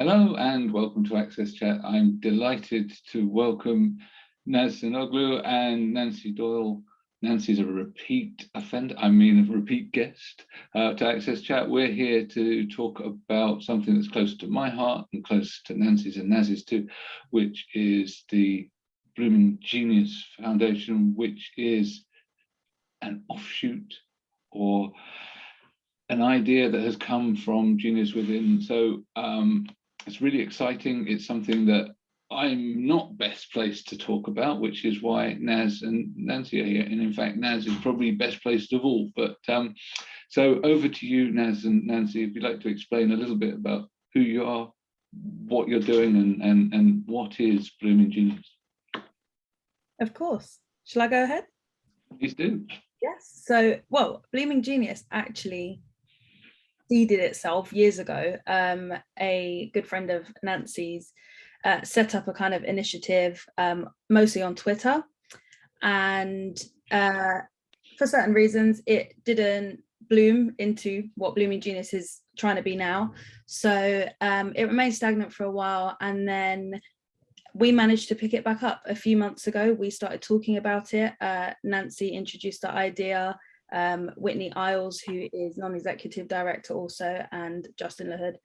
Hello and welcome to Access Chat. I'm delighted to welcome Naz Senoglu and Nancy Doyle. Nancy's a repeat offender, a repeat guest to Access Chat. We're here to talk about something that's close to my heart and close to Nancy's and Naz's too, which is the Blooming Genius Foundation, which is an offshoot or an idea that has come from Genius Within. So it's really exciting. It's something that I'm not best placed to talk about, which is why Naz and Nancy are here. And in fact, Naz is probably best placed of all. But so over to you, Naz and Nancy, if you'd like to explain a little bit about who you are, what you're doing, and what is Blooming Genius. Of course. Shall I go ahead? Please do. Yes. So, well, Blooming Genius actually seeded itself years ago. A good friend of Nancy's set up a kind of initiative, mostly on Twitter, and for certain reasons it didn't bloom into what Blooming Genius is trying to be now. So it remained stagnant for a while, and then we managed to pick it back up a few months ago. We started talking about it. Nancy introduced the idea. Whitney Isles, who is non-executive director also, and Justin LaHood.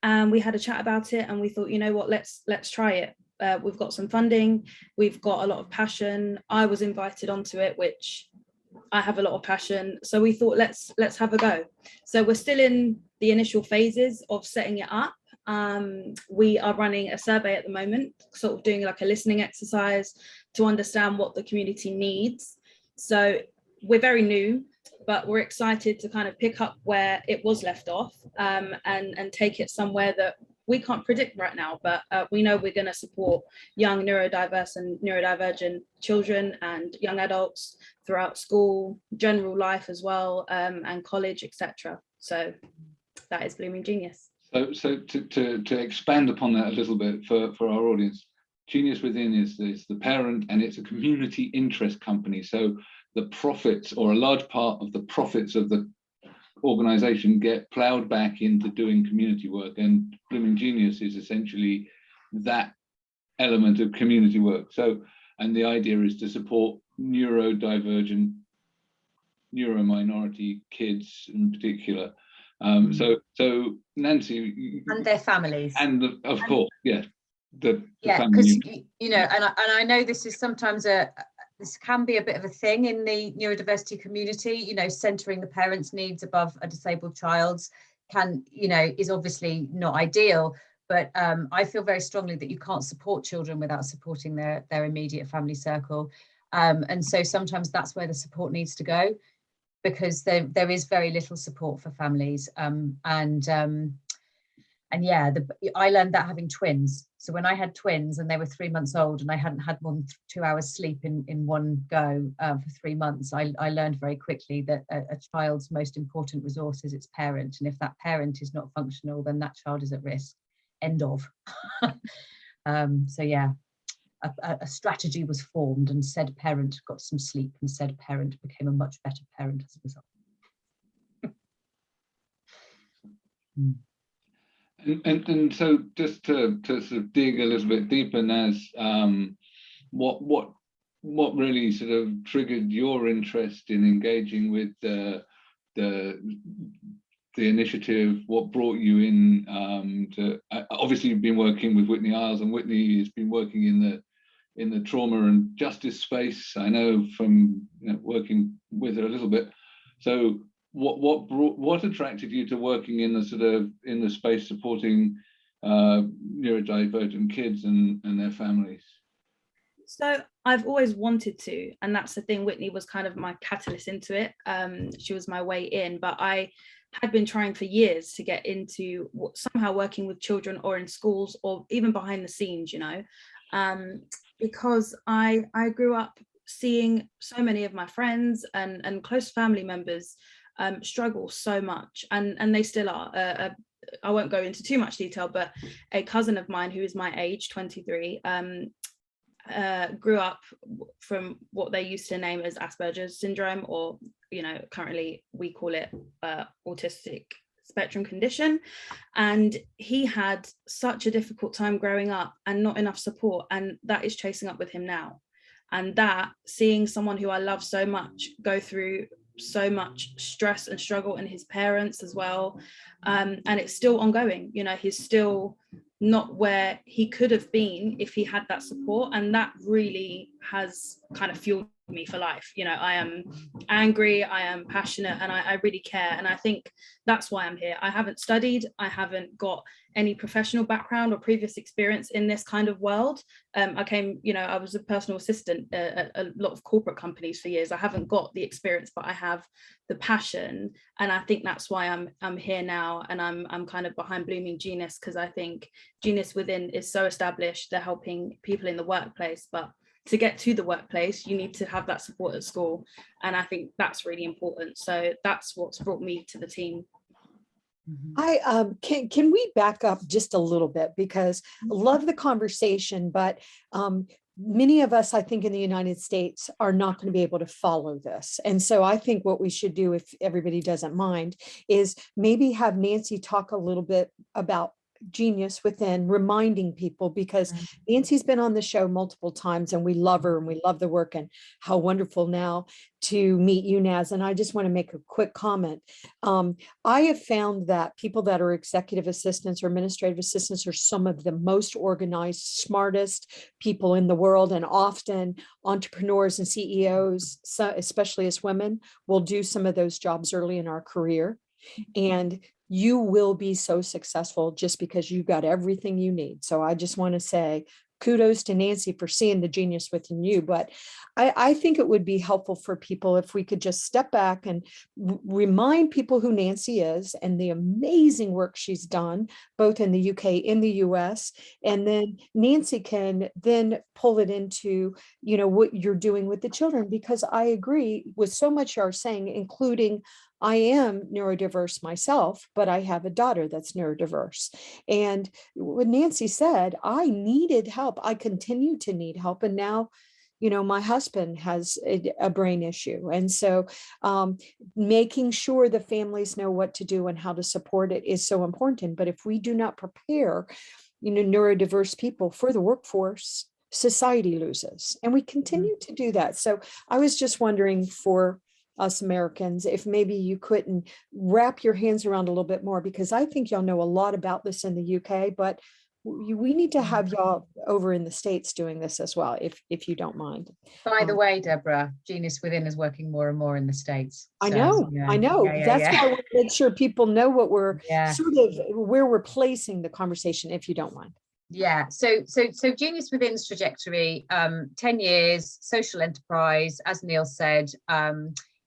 And we had a chat about it, and we thought, you know what, let's try it. We've got some funding, we've got a lot of passion. I was invited onto it, which I have a lot of passion. So we thought, let's have a go. So we're still in the initial phases of setting it up. We are running a survey at the moment, sort of doing like a listening exercise to understand what the community needs. So we're very new, but we're excited to kind of pick up where it was left off, and take it somewhere that we can't predict right now, but we know we're going to support young neurodiverse and neurodivergent children and young adults throughout school, general life as well, and college, etc. So that is Blooming Genius. So to expand upon that a little bit for our audience, Genius Within is the parent, and it's a community interest company. So the profits, or a large part of the profits of the organization, get plowed back into doing community work, and Blooming Genius is essentially that element of community work. So, and the idea is to support neurodivergent, neurominority kids in particular. So Nancy, and their families, and of course, yeah, the because you know, and I know this is sometimes this can be a bit of a thing in the neurodiversity community, you know, centering the parents' needs above a disabled child's is obviously not ideal, but I feel very strongly that you can't support children without supporting their immediate family circle, and so sometimes that's where the support needs to go, because there is very little support for families, and yeah, I learned that having twins. So when I had twins and they were 3 months old and I hadn't had more than 2 hours sleep in one go for 3 months, I learned very quickly that a child's most important resource is its parent. And if that parent is not functional, then that child is at risk. End of. So yeah, a strategy was formed, and said parent got some sleep, and said parent became a much better parent as a result. And so just to sort of dig a little bit deeper, Naz, what really sort of triggered your interest in engaging with the initiative? What brought you in to obviously you've been working with Whitney Isles, and Whitney has been working in the trauma and justice space, I know, from working with her a little bit. So what attracted you to working in the space supporting neurodivergent kids and their families? So I've always wanted to, and that's the thing. Whitney was kind of my catalyst into it. She was my way in, but I had been trying for years to get into somehow working with children, or in schools, or even behind the scenes, because I grew up seeing so many of my friends and close family members struggle so much, and they still are. I won't go into too much detail, but a cousin of mine who is my age, 23, grew up from what they used to name as Asperger's syndrome, or currently we call it autistic spectrum condition, and he had such a difficult time growing up and not enough support, and that is chasing up with him now. And that, seeing someone who I love so much go through so much stress and struggle, and his parents as well, and it's still ongoing, you know, he's still not where he could have been if he had that support, and that really has kind of fueled me for life. You know, I am angry, I am passionate, and I really care, and I think that's why I'm here. I haven't studied, I haven't got any professional background or previous experience in this kind of world. I came, you know, I was a personal assistant at a lot of corporate companies for years. I haven't got the experience, but I have the passion, and I think that's why I'm here now, and I'm kind of behind Blooming Genius, because I think Genius Within is so established. They're helping people in the workplace, but to get to the workplace, you need to have that support at school, and I think that's really important. So that's what's brought me to the team. I can we back up just a little bit, because I love the conversation, but many of us, I think, in the United States are not going to be able to follow this. And so I think what we should do, if everybody doesn't mind, is maybe have Nancy talk a little bit about Genius Within, reminding people, because Nancy's been on the show multiple times and we love her and we love the work, and how wonderful now to meet you, Naz. And I just want to make a quick comment. I have found that people that are executive assistants or administrative assistants are some of the most organized, smartest people in the world, and often entrepreneurs and CEOs, especially as women, will do some of those jobs early in our career. And you will be so successful just because you got everything you need. So I just want to say kudos to Nancy for seeing the genius within you. But I think it would be helpful for people if we could just step back and remind people who Nancy is and the amazing work she's done, both in the UK, in the US, and then Nancy can then pull it into, you know, what you're doing with the children, because I agree with so much you're saying, including I am neurodiverse myself, but I have a daughter that's neurodiverse. And what Nancy said, I needed help. I continue to need help. And now, you know, my husband has a brain issue. And so making sure the families know what to do and how to support it is so important. But if we do not prepare, you know, neurodiverse people for the workforce, society loses. And we continue to do that. So I was just wondering, for us Americans, if maybe you couldn't wrap your hands around a little bit more, because I think y'all know a lot about this in the UK, but we need to have y'all over in the States doing this as well, if you don't mind. By the way, Deborah, Genius Within is working more and more in the States. I know. That's why I want to make sure people know what we're sort of, where we're placing the conversation, if you don't mind. Yeah, so Genius Within's trajectory, 10 years, social enterprise, as Neil said.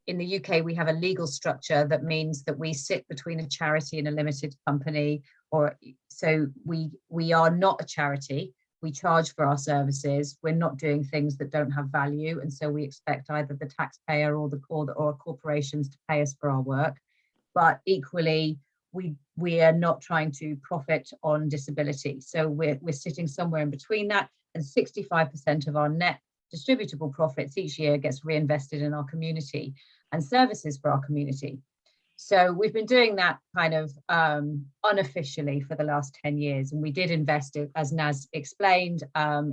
In the UK, we have a legal structure that means that we sit between a charity and a limited company, or so we are not a charity. We charge for our services. We're not doing things that don't have value, and so we expect either the taxpayer or corporations to pay us for our work. But equally, we are not trying to profit on disability. So we're sitting somewhere in between that, and 65% of our net distributable profits each year gets reinvested in our community and services for our community. So we've been doing that kind of unofficially for the last 10 years. And we did invest, as Naz explained,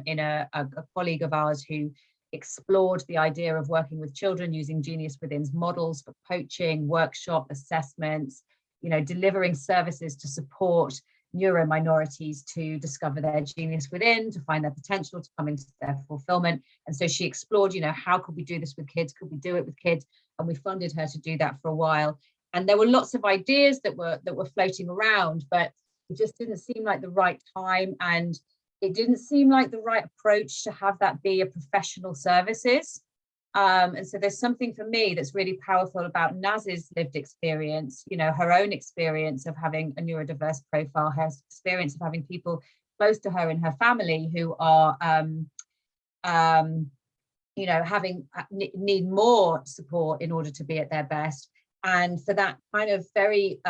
in a colleague of ours who explored the idea of working with children using Genius Within's models for coaching, workshop assessments, you know, delivering services to support neurominorities to discover their genius within, to find their potential, to come into their fulfillment. And so she explored, you know, how could we do this with kids? Could we do it with kids? And we funded her to do that for a while. And there were lots of ideas that were floating around, but it just didn't seem like the right time. And it didn't seem like the right approach to have that be a professional services. And so there's something for me that's really powerful about Naz's lived experience, you know, her own experience of having a neurodiverse profile, her experience of having people close to her in her family who are, you know, need more support in order to be at their best. And for that kind of very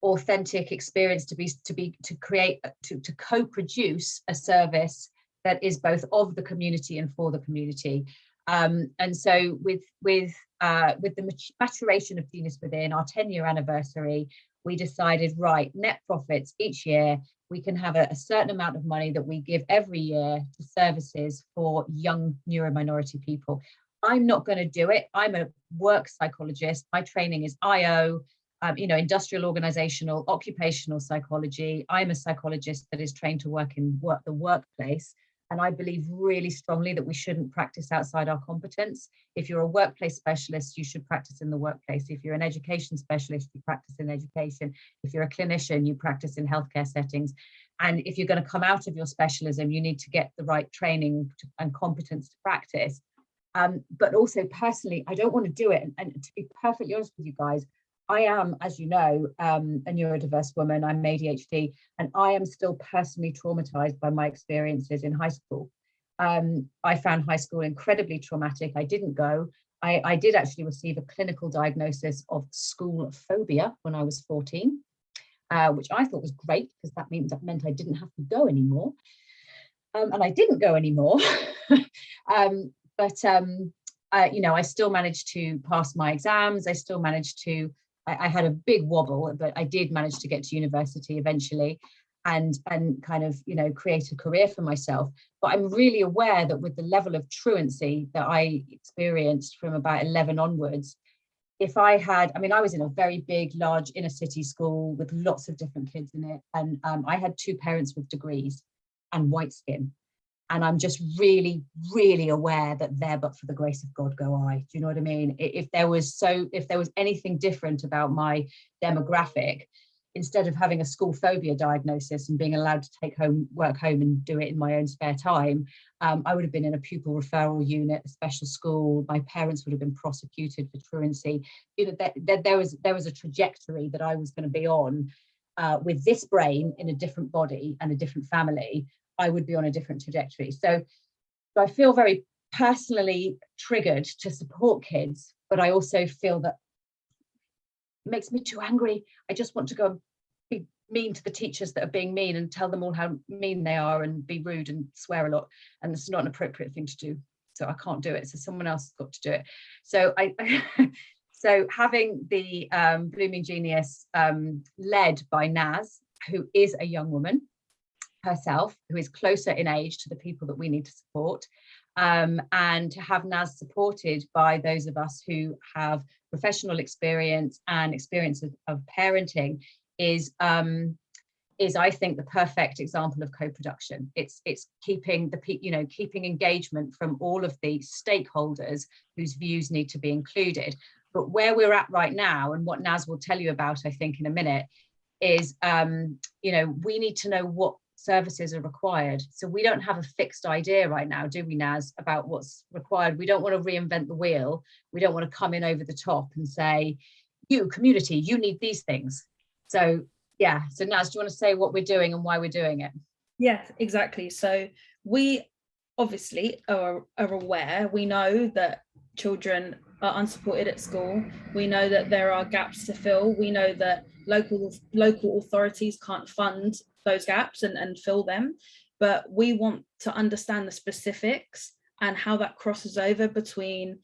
authentic experience to co-produce a service that is both of the community and for the community. And so with the maturation of Genius Within, our 10-year anniversary, we decided, right, net profits each year, we can have a certain amount of money that we give every year to services for young neurominority people. I'm not going to do it. I'm a work psychologist. My training is IO, industrial, organizational, occupational psychology. I'm a psychologist that is trained to work in the workplace. And I believe really strongly that we shouldn't practice outside our competence. If you're a workplace specialist, you should practice in the workplace. If you're an education specialist, you practice in education. If you're a clinician, you practice in healthcare settings. And if you're going to come out of your specialism, you need to get the right training and competence to practice. But also personally, I don't want to do it. And to be perfectly honest with you guys, I am, as you know, a neurodiverse woman. I'm ADHD, and I am still personally traumatized by my experiences in high school. I found high school incredibly traumatic. I didn't go. I did actually receive a clinical diagnosis of school phobia when I was 14, which I thought was great because that meant I didn't have to go anymore. And I didn't go anymore. I still managed to pass my exams. I still managed to. I had a big wobble, but I did manage to get to university eventually and kind of, create a career for myself. But I'm really aware that with the level of truancy that I experienced from about 11 onwards, if I was in a very big, large inner city school with lots of different kids in it. And I had two parents with degrees and white skin. And I'm just really, really aware that there, but for the grace of God, go I. Do you know what I mean? If there was anything different about my demographic, instead of having a school phobia diagnosis and being allowed to work home and do it in my own spare time, I would have been in a pupil referral unit, a special school. My parents would have been prosecuted for truancy. There was a trajectory that I was going to be on with this brain in a different body and a different family. I would be on a different trajectory. So I feel very personally triggered to support kids, but I also feel that it makes me too angry. I just want to go and be mean to the teachers that are being mean and tell them all how mean they are and be rude and swear a lot. And it's not an appropriate thing to do. So I can't do it. So someone else has got to do it. So so having the Blooming Genius led by Naz, who is a young woman herself, who is closer in age to the people that we need to support, and to have Naz supported by those of us who have professional experience and experience of parenting is I think the perfect example of co-production. It's keeping keeping engagement from all of the stakeholders whose views need to be included. But where we're at right now, and what Naz will tell you about, I think in a minute, is we need to know what services are required. So we don't have a fixed idea right now, do we, Naz, about what's required? We don't want to reinvent the wheel. We don't want to come in over the top and say, you community, you need these things. So yeah, so Naz, do you want to say what we're doing and why we're doing it? Yes, exactly. So we obviously are aware. We know that children are unsupported at school. We know that there are gaps to fill. We know that local authorities can't fund those gaps and fill them, but we want to understand the specifics and how that crosses over between,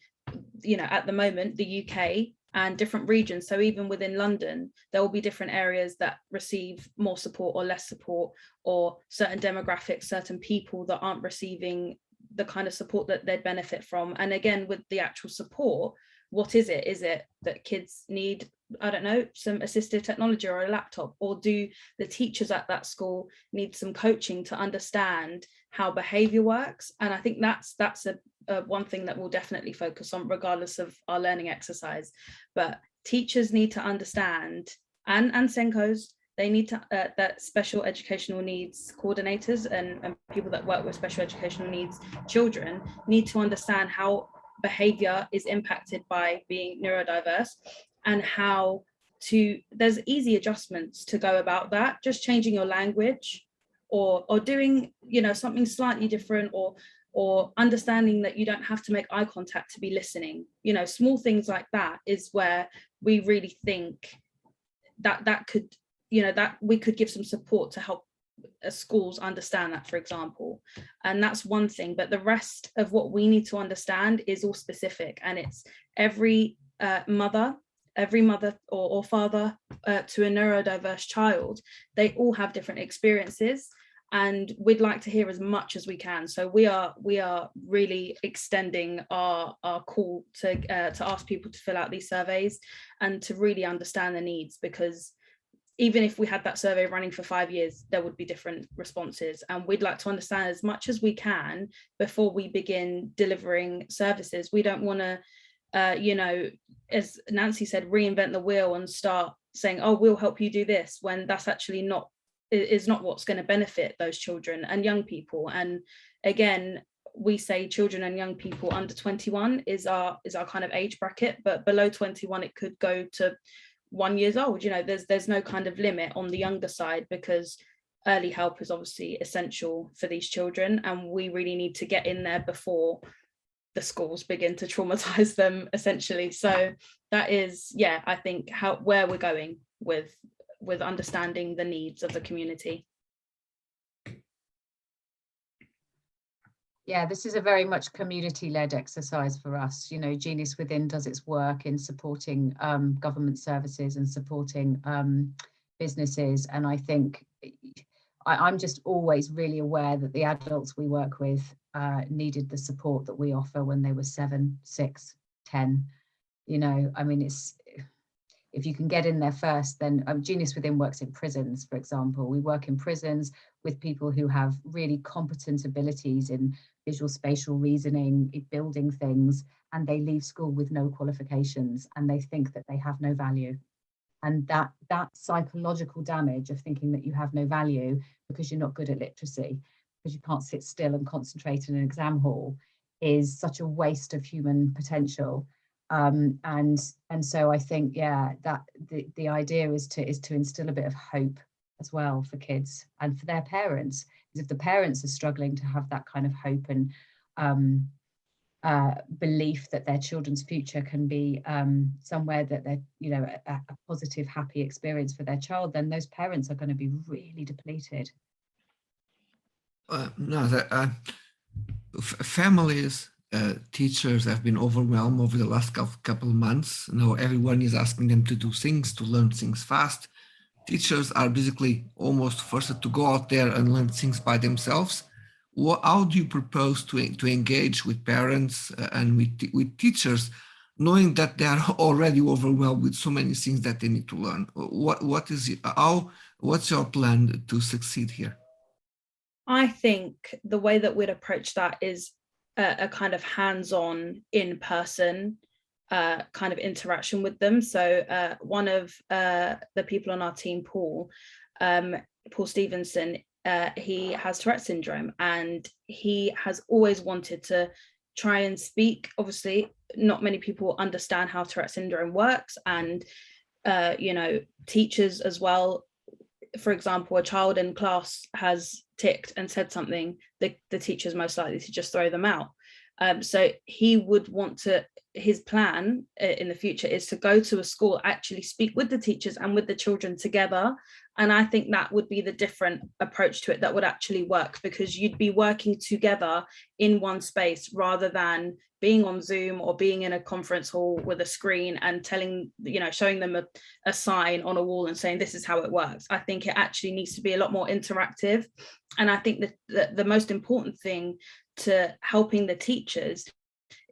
at the moment, the UK and different regions. So even within London, there will be different areas that receive more support or less support, or certain demographics, certain people that aren't receiving the kind of support that they'd benefit from. And again, with the actual support, what is it? Is it that kids need, I don't know, some assistive technology or a laptop? Or do the teachers at that school need some coaching to understand how behavior works? And I think that's one thing that we'll definitely focus on regardless of our learning exercise. But teachers need to understand, and Senkos, they need to, that special educational needs coordinators and people that work with special educational needs children need to understand how behavior is impacted by being neurodiverse, and how there's easy adjustments to go about that, just changing your language or doing, something slightly different, or understanding that you don't have to make eye contact to be listening. Small things like that is where we really think that could, that we could give some support to help schools understand that, for example, and that's one thing. But the rest of what we need to understand is all specific, and it's every mother or father to a neurodiverse child, they all have different experiences, and we'd like to hear as much as we can. So we are really extending our call to ask people to fill out these surveys and to really understand the needs, because even if we had that survey running for 5 years, there would be different responses, and we'd like to understand as much as we can before we begin delivering services. We don't want to, you know, as Nancy said, reinvent the wheel and start saying, oh, we'll help you do this, when that's actually not what's going to benefit those children and young people. And again, we say children and young people under 21 is our kind of age bracket, but below 21 it could go to 1 year old. You know, there's no kind of limit on the younger side, because early help is obviously essential for these children, and we really need to get in there before the schools begin to traumatize them, essentially. So that is, yeah, I think where we're going with understanding the needs of the community. Yeah, this is a very much community-led exercise for us. You know, Genius Within does its work in supporting government services and supporting businesses. And I think I'm just always really aware that the adults we work with needed the support that we offer when they were 7, 6, 10. You know, I mean, if you can get in there first, then Genius Within works in prisons, for example. We work in prisons with people who have really competent abilities in visual spatial reasoning, in building things, and they leave school with no qualifications, and they think that they have no value. And that psychological damage of thinking that you have no value because you're not good at literacy, because you can't sit still and concentrate in an exam hall, is such a waste of human potential. And so I think, yeah, that the idea is to instill a bit of hope as well for kids and for their parents. Because if the parents are struggling to have that kind of hope and belief that their children's future can be somewhere that they're, you know, a positive, happy experience for their child, then those parents are going to be really depleted. Families, teachers have been overwhelmed over the last couple of months. Now everyone is asking them to do things, to learn things fast. Teachers are basically almost forced to go out there and learn things by themselves. How do you propose to engage with parents and with teachers, knowing that they are already overwhelmed with so many things that they need to learn? What's your plan to succeed here? I think the way that we'd approach that is a kind of hands-on, in-person kind of interaction with them. So one of the people on our team, Paul Stevenson, he has Tourette syndrome, and he has always wanted to try and speak. Obviously, not many people understand how Tourette syndrome works, and you know, teachers as well. For example, a child in class has ticked and said something, the teacher's most likely to just throw them out. So he would want to, his plan in the future is to go to a school, actually speak with the teachers and with the children together. And I think that would be the different approach to it that would actually work, because you'd be working together in one space rather than being on Zoom or being in a conference hall with a screen and telling, you know, showing them a sign on a wall and saying, this is how it works. I think it actually needs to be a lot more interactive. And I think that the most important thing to helping the teachers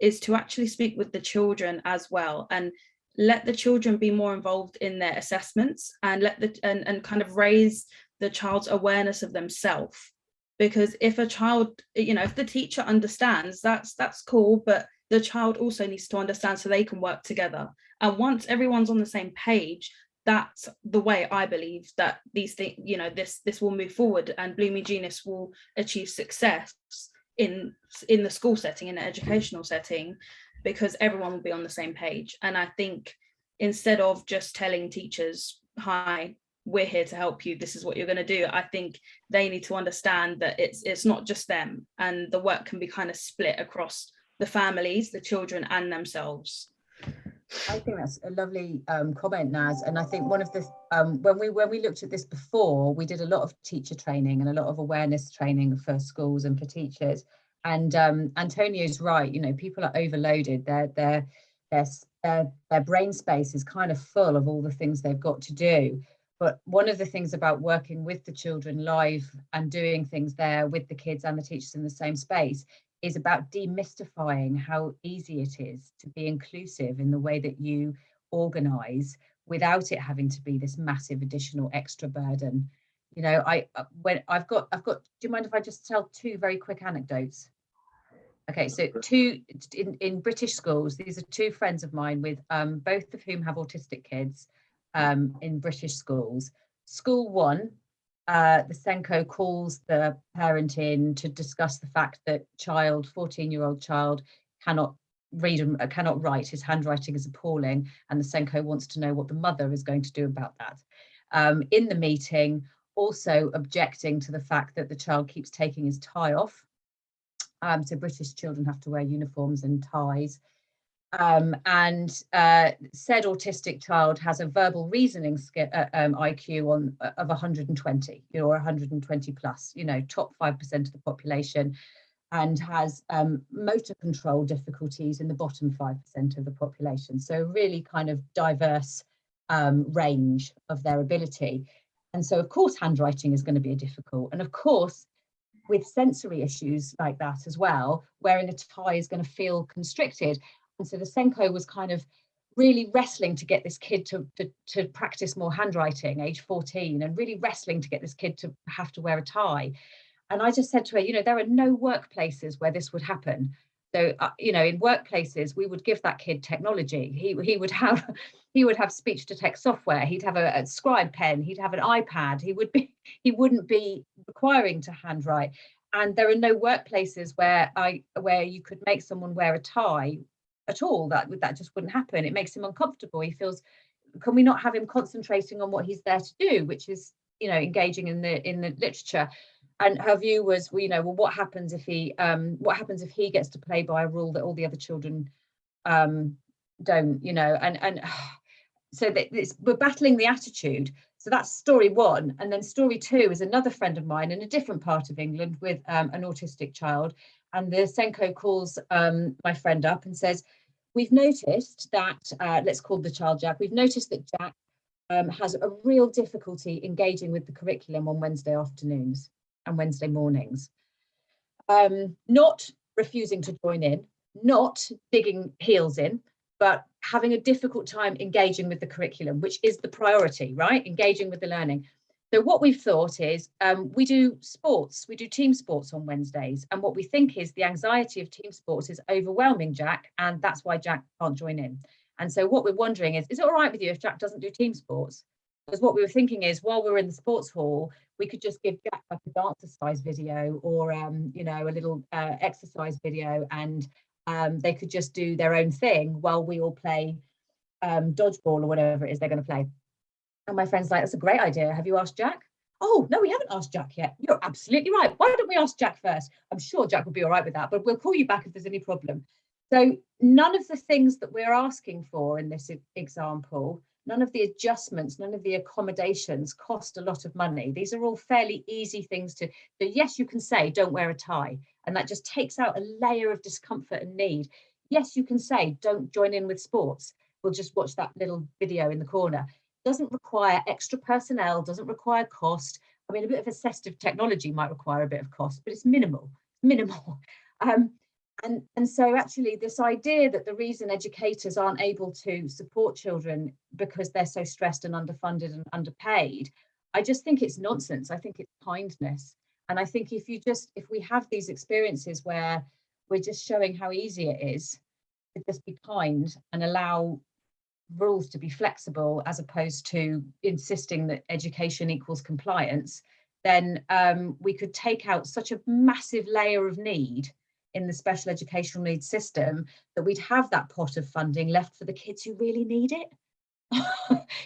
is to actually speak with the children as well, and let the children be more involved in their assessments, and and kind of raise the child's awareness of themselves. Because if a child, you know, if the teacher understands, that's cool, but the child also needs to understand so they can work together. And once everyone's on the same page, that's the way I believe that these things, you know, this will move forward, and Blooming Genius will achieve success in the school setting, in an educational setting, because everyone will be on the same page. And I think instead of just telling teachers, hi, we're here to help you, this is what you're going to do, I think they need to understand that it's not just them, and the work can be kind of split across the families, the children and themselves. I think that's a lovely comment, Naz. And I think one of the when we looked at this before, we did a lot of teacher training and a lot of awareness training for schools and for teachers. And Antonio's right. You know, people are overloaded. Their brain space is kind of full of all the things they've got to do. But one of the things about working with the children live and doing things there with the kids and the teachers in the same space is about demystifying how easy it is to be inclusive in the way that you organize without it having to be this massive additional extra burden. You know, I've got, do you mind if I just tell two very quick anecdotes? Okay, so two in British schools, these are two friends of mine with both of whom have autistic kids in British schools. School one, the Senko calls the parent in to discuss the fact that 14-year-old child cannot read and cannot write. His handwriting is appalling, and the Senko wants to know what the mother is going to do about that. In the meeting, also objecting to the fact that the child keeps taking his tie off. So British children have to wear uniforms and ties. And said autistic child has a verbal reasoning IQ of 120, or 120 plus, you know, top 5% of the population, and has motor control difficulties in the bottom 5% of the population. So really kind of diverse range of their ability. And so, of course, handwriting is going to be difficult. And of course, with sensory issues like that as well, wearing a tie is going to feel constricted. And so the Senko was kind of really wrestling to get this kid to practice more handwriting, age 14, and really wrestling to get this kid to have to wear a tie. And I just said to her, you know, there are no workplaces where this would happen. So, you know, in workplaces, we would give that kid technology. He would have speech to text software. He'd have a scribe pen. He'd have an iPad. He wouldn't be requiring to handwrite. And there are no workplaces where you could make someone wear a tie at all. That just wouldn't happen. It makes him uncomfortable. He feels, can we not have him concentrating on what he's there to do, which is, you know, engaging in the literature. And her view was, well, you know, well, what happens if he gets to play by a rule that all the other children don't, you know, and so we're battling the attitude. So that's story one. And then story two is another friend of mine in a different part of England with an autistic child. And the Senko calls my friend up and says, we've noticed that, let's call the child Jack, we've noticed that Jack has a real difficulty engaging with the curriculum on Wednesday afternoons and Wednesday mornings. Not refusing to join in, not digging heels in, but having a difficult time engaging with the curriculum, which is the priority, right? Engaging with the learning. So what we've thought is we do team sports on Wednesdays. And what we think is the anxiety of team sports is overwhelming Jack, and that's why Jack can't join in. And so what we're wondering is it all right with you if Jack doesn't do team sports? Because what we were thinking is while we're in the sports hall, we could just give Jack like a dancercise video or, you know, a little exercise video, and they could just do their own thing while we all play dodgeball or whatever it is they're going to play. And my friend's like, that's a great idea. Have you asked Jack? Oh, no, we haven't asked Jack yet. You're absolutely right. Why don't we ask Jack first? I'm sure Jack will be all right with that, but we'll call you back if there's any problem. So none of the things that we're asking for in this example, none of the adjustments, none of the accommodations cost a lot of money. These are all fairly easy things to do. Yes, you can say, don't wear a tie. And that just takes out a layer of discomfort and need. Yes, you can say, don't join in with sports. We'll just watch that little video in the corner. Doesn't require extra personnel, doesn't require cost. I mean, a bit of assistive technology might require a bit of cost, but it's minimal. And so actually this idea that the reason educators aren't able to support children because they're so stressed and underfunded and underpaid, I just think it's nonsense. I think it's kindness. And I think if we have these experiences where we're just showing how easy it is to just be kind and allow rules to be flexible as opposed to insisting that education equals compliance, then we could take out such a massive layer of need in the special educational needs system that we'd have that pot of funding left for the kids who really need it.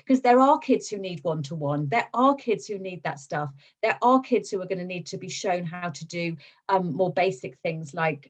Because there are kids who need one-to-one, there are kids who need that stuff, there are kids who are going to need to be shown how to do more basic things like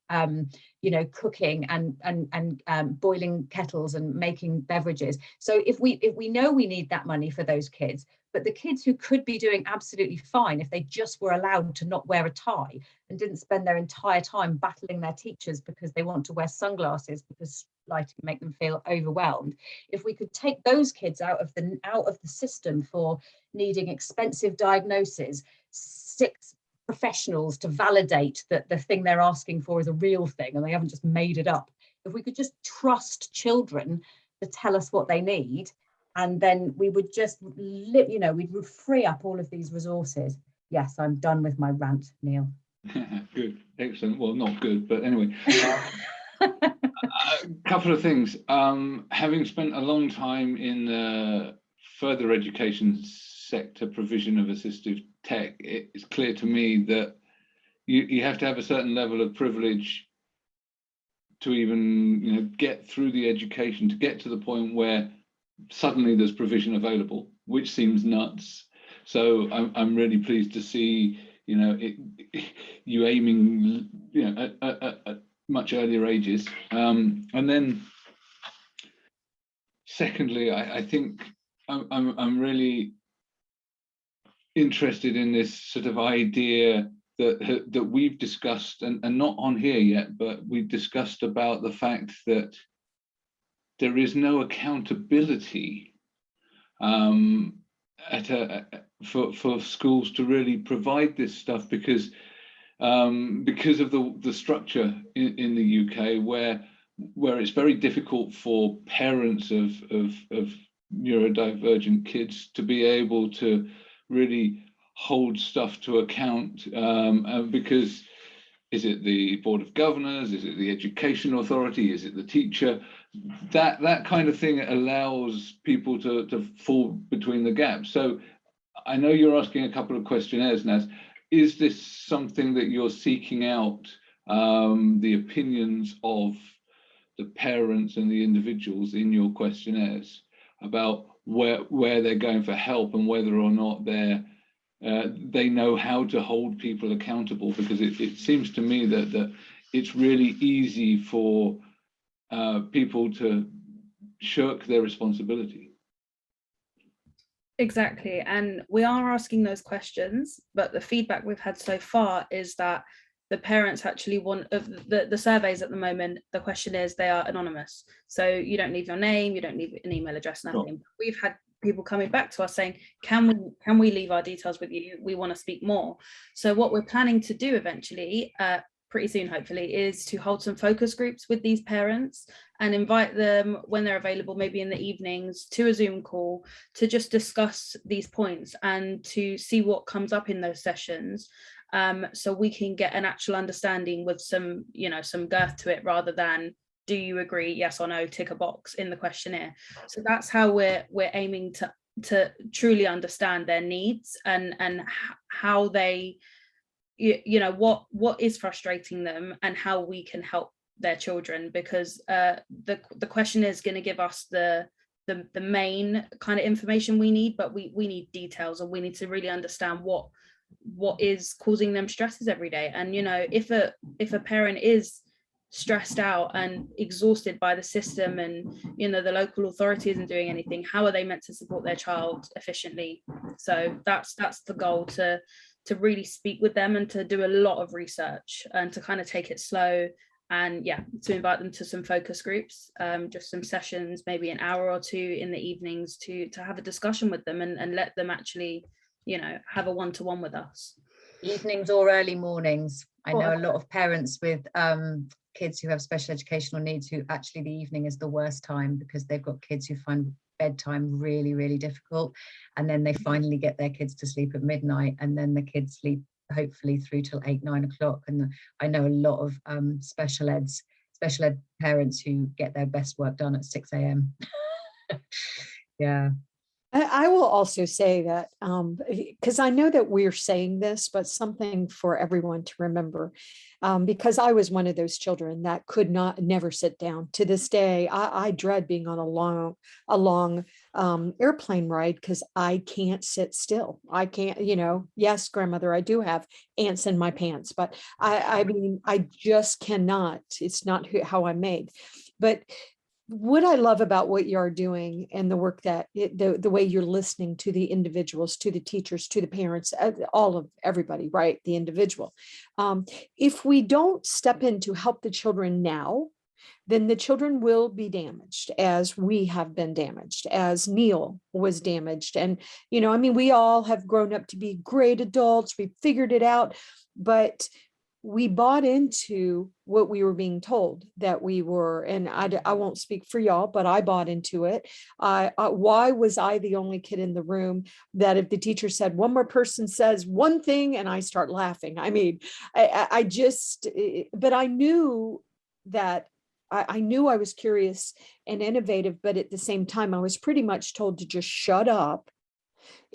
you know, cooking and boiling kettles and making beverages. So if we know we need that money for those kids, but the kids who could be doing absolutely fine if they just were allowed to not wear a tie and didn't spend their entire time battling their teachers because they want to wear sunglasses because lighting make them feel overwhelmed, if we could take those kids out of the system for needing expensive diagnoses, 6 professionals to validate that the thing they're asking for is a real thing and they haven't just made it up, if we could just trust children to tell us what they need, and then we would just live, you know, we'd free up all of these resources. Yes, I'm done with my rant, Neil. Good, excellent. Well, not good, but anyway. A couple of things. Having spent a long time in the further education sector provision of assistive tech, it's clear to me that you have to have a certain level of privilege to even, you know, get through the education, to get to the point where suddenly there's provision available, which seems nuts. So I'm really pleased to see, you know, you aiming, you know, at much earlier ages. And then secondly, I think I'm really interested in this sort of idea that we've discussed, and not on here yet, but we've discussed about the fact that there is no accountability for schools to really provide this stuff because of the structure in the UK where it's very difficult for parents of neurodivergent kids to be able to really hold stuff to account, because is it the Board of Governors, is it the Education Authority, is it the teacher? That kind of thing allows people to fall between the gaps. So I know you're asking a couple of questionnaires, Naz. Is this something that you're seeking out, the opinions of the parents and the individuals in your questionnaires about where they're going for help and whether or not they know how to hold people accountable? Because it seems to me that it's really easy for people to shirk their responsibility. Exactly, and we are asking those questions, but the feedback we've had so far is that the parents actually want the surveys at the moment. The question is they are anonymous, so you don't leave your name, you don't leave an email address, nothing. Sure. We've had people coming back to us saying, can we leave our details with you? We want to speak more. So what we're planning to do eventually, pretty soon hopefully, is to hold some focus groups with these parents and invite them when they're available, maybe in the evenings, to a Zoom call to just discuss these points and to see what comes up in those sessions, so we can get an actual understanding with some, you know, some girth to it, rather than do you agree, yes or no, tick a box in the questionnaire. So that's how we're aiming to truly understand their needs and how they, you know, what is frustrating them and how we can help their children, because the question is going to give us the main kind of information we need, but we need details, and we need to really understand what is causing them stresses every day. And, you know, if a parent is stressed out and exhausted by the system, and, you know, the local authority isn't doing anything, how are they meant to support their child efficiently? So that's the goal, to really speak with them and to do a lot of research and to kind of take it slow, and yeah, to invite them to some focus groups, just some sessions, maybe an hour or two in the evenings, to have a discussion with them and let them actually, you know, have a one-to-one with us. Evenings or early mornings. I know a lot of parents with kids who have special educational needs who actually the evening is the worst time, because they've got kids who find bedtime really, really difficult, and then they finally get their kids to sleep at midnight, and then the kids sleep hopefully through till 8-9 o'clock. And I know a lot of special ed parents who get their best work done at 6 a.m. Yeah. I will also say that, because I know that we're saying this, but something for everyone to remember, because I was one of those children that could never sit down. To this day, I dread being on a long airplane ride because I can't sit still. I can't, yes, grandmother, I do have ants in my pants, but I mean, I just cannot. It's not how I'm made. But what I love about what you're doing and the work that the way you're listening to the individuals, to the teachers, to the parents, all of everybody, right? The individual. If we don't step in to help the children now, then the children will be damaged, as we have been damaged, as Neil was damaged. And, I mean, we all have grown up to be great adults. We figured it out, but we bought into what we were being told that we were, and I won't speak for y'all, but I bought into it. Why was I the only kid in the room that if the teacher said one more person says one thing and I start laughing? I mean, but I knew that I knew I was curious and innovative, but at the same time, I was pretty much told to just shut up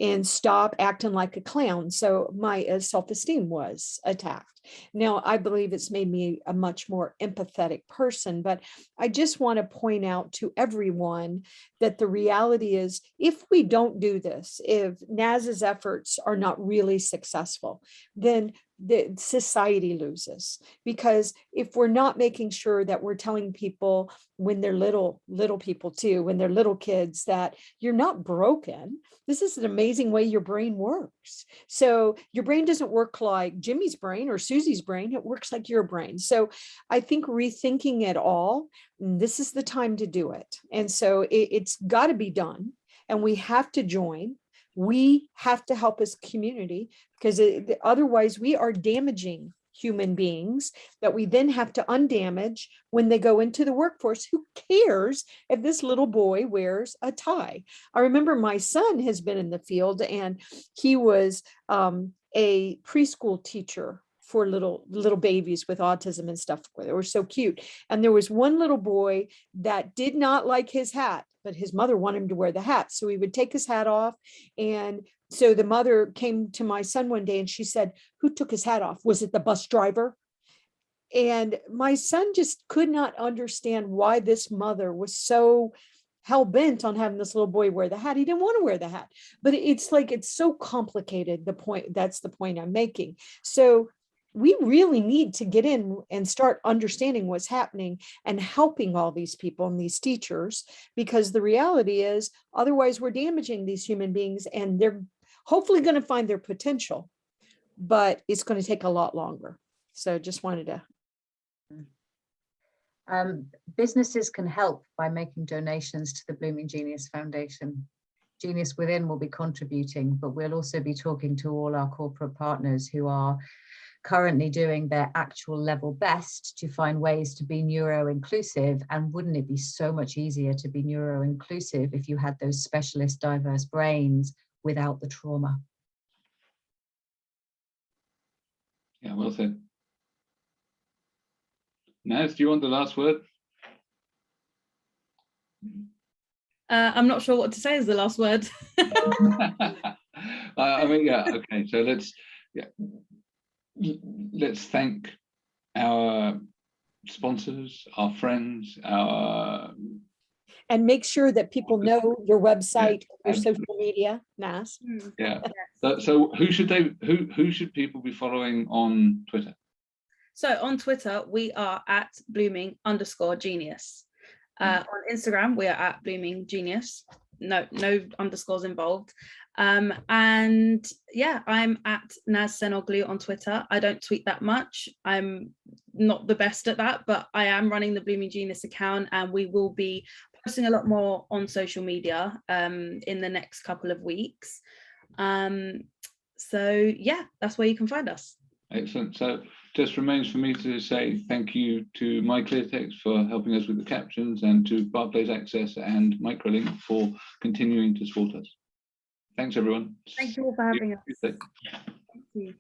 and stop acting like a clown. So my self-esteem was attacked. Now, I believe it's made me a much more empathetic person, but I just want to point out to everyone that the reality is, if we don't do this, if Naz's efforts are not really successful, then the society loses. Because if we're not making sure that we're telling people when they're little people too, when they're little kids, that you're not broken. This is an amazing way your brain works. So your brain doesn't work like Jimmy's brain or Susie's brain. It works like your brain. So I think rethinking it all, this is the time to do it. And so it's got to be done. And we have to join. We have to help as a community, because otherwise we are damaging human beings that we then have to undamage when they go into the workforce. Who cares if this little boy wears a tie? I remember my son has been in the field, and he was a preschool teacher for little babies with autism and stuff. They were so cute. And there was one little boy that did not like his hat, but his mother wanted him to wear the hat. So he would take his hat off. And so the mother came to my son one day and she said, "Who took his hat off? Was it the bus driver?" And my son just could not understand why this mother was so hell-bent on having this little boy wear the hat. He didn't want to wear the hat. But it's like, it's so complicated. That's the point I'm making. So we really need to get in and start understanding what's happening and helping all these people and these teachers, because the reality is, otherwise we're damaging these human beings, and they're hopefully going to find their potential, but it's going to take a lot longer. So just wanted to. Businesses can help by making donations to the Blooming Genius Foundation. Genius Within will be contributing, but we'll also be talking to all our corporate partners who are currently doing their actual level best to find ways to be neuro-inclusive. And wouldn't it be so much easier to be neuro-inclusive if you had those specialist diverse brains without the trauma? Yeah, well said. Naz, do you want the last word? I'm not sure what to say as the last word. I mean, yeah, okay. So let's thank our sponsors, our friends, and make sure that people know your website, your social media, Naz. Yeah. So who should people be following on Twitter? So on Twitter, we are at blooming_genius. On Instagram, we are at blooming genius. No underscores involved. And yeah, I'm at Naz Senoglu on Twitter. I don't tweet that much. I'm not the best at that, but I am running the Blooming Genius account, and we will be posting a lot more on social media in the next couple of weeks. So yeah, that's where you can find us. Excellent. So just remains for me to say thank you to MyClearText for helping us with the captions, and to Barclays Access and Microlink for continuing to support us. Thanks, everyone. Thank you all for having us. Thank you.